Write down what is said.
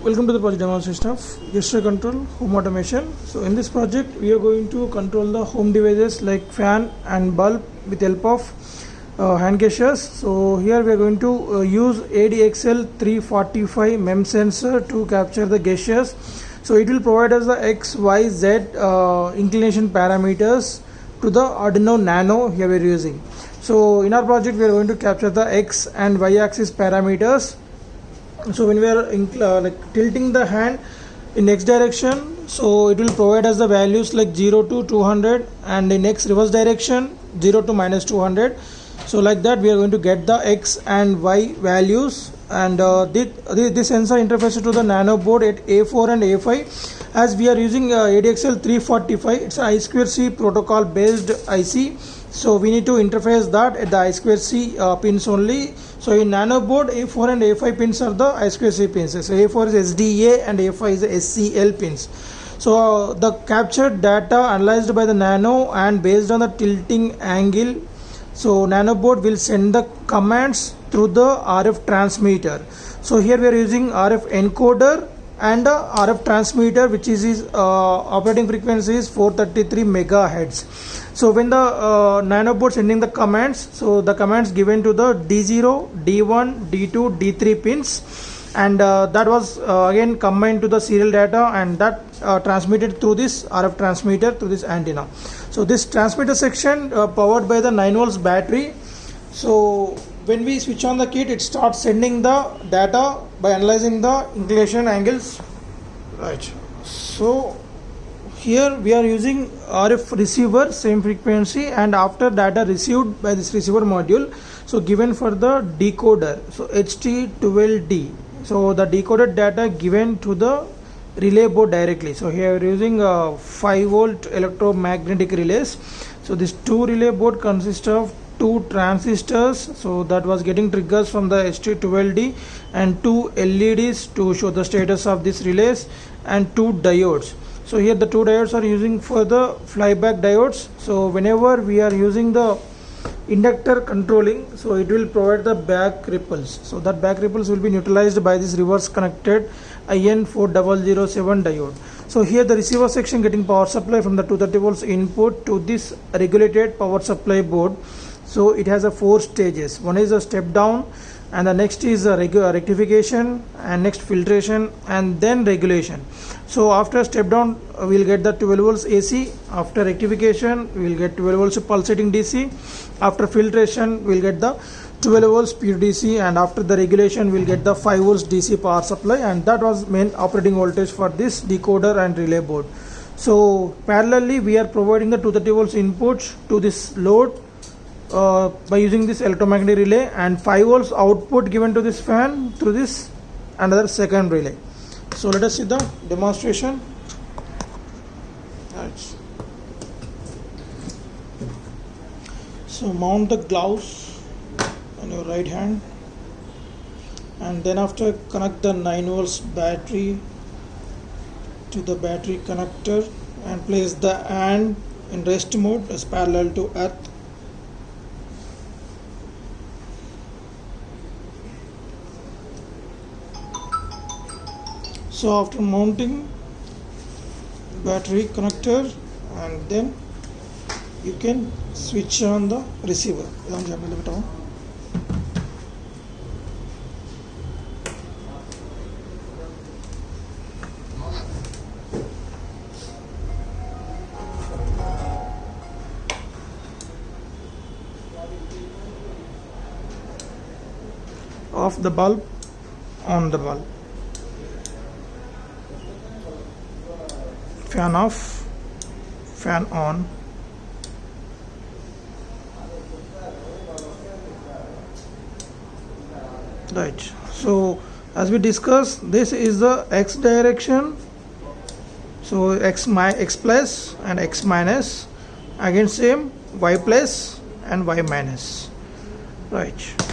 Welcome to the project demonstration of gesture control home automation. So in this project we are going to control the home devices like fan and bulb with help of hand gestures. So here we are going to use ADXL 345 MEM sensor to capture the gestures. So it will provide us the X, Y, Z inclination parameters to the Arduino Nano here we are using. So in our project we are going to capture the X and Y axis parameters. So when we are tilting the hand in X direction, so it will provide us the values like 0 to 200, and in X reverse direction 0 to minus 200. So like that we are going to get the X and Y values, and this sensor interfaces to the nano board at A4 and A5. As we are using ADXL 345, it's an I2C protocol based IC. So we need to interface that at the I2C pins only. So in nano board, A4 and A5 pins are the I2C pins. So A4 is SDA and A5 is the SCL pins. So the captured data analyzed by the nano and based on the tilting angle, so nano board will send the commands through the RF transmitter. So here we are using RF encoder and a RF transmitter, which is operating frequency is 433 megahertz. So when the nano board sending the commands, so the commands given to the D0, D1, D2, D3 pins, and that was again combined to the serial data, and that transmitted through this RF transmitter through this antenna. So this transmitter section powered by the 9 volts battery. So when we switch on the kit, it starts sending the data by analyzing the inclination angles, right? So here we are using RF receiver, same frequency, and after data received by this receiver module, so given for the decoder, so HT12D, so the decoded data given to the relay board directly. So here we are using 5 volt electromagnetic relays. So this two relay board consists of two transistors, so that was getting triggers from the HT12D, and two LEDs to show the status of these relays, and two diodes. So here the two diodes are using for the flyback diodes. So whenever we are using the inductor controlling, so it will provide the back ripples. So that back ripples will be neutralized by this reverse connected IN4007 diode. So here the receiver section getting power supply from the 230 volts input to this regulated power supply board. So it has a 4 stages. One is a step down, and the next is a rectification, and next filtration, and then regulation. So after step down we will get the 12 volts AC. After rectification we will get 12 volts pulsating DC. After filtration we will get the 12 volts pure DC, and after the regulation we will get the 5 volts DC power supply, and that was main operating voltage for this decoder and relay board. So parallelly we are providing the 230 volts input to this load by using this electromagnetic relay, and 5 volts output given to this fan through this another second relay. So let us see the demonstration. Right. So mount the gloves on your right hand, and then after connect the 9 volts battery to the battery connector, and place the AND in rest mode as parallel to earth. So after mounting battery connector, and then you can switch on the receiver. Off the bulb, on the bulb. Fan off, fan on. Right. So as we discussed, this is the X direction. So X plus and X minus. Again same Y plus and Y minus. Right.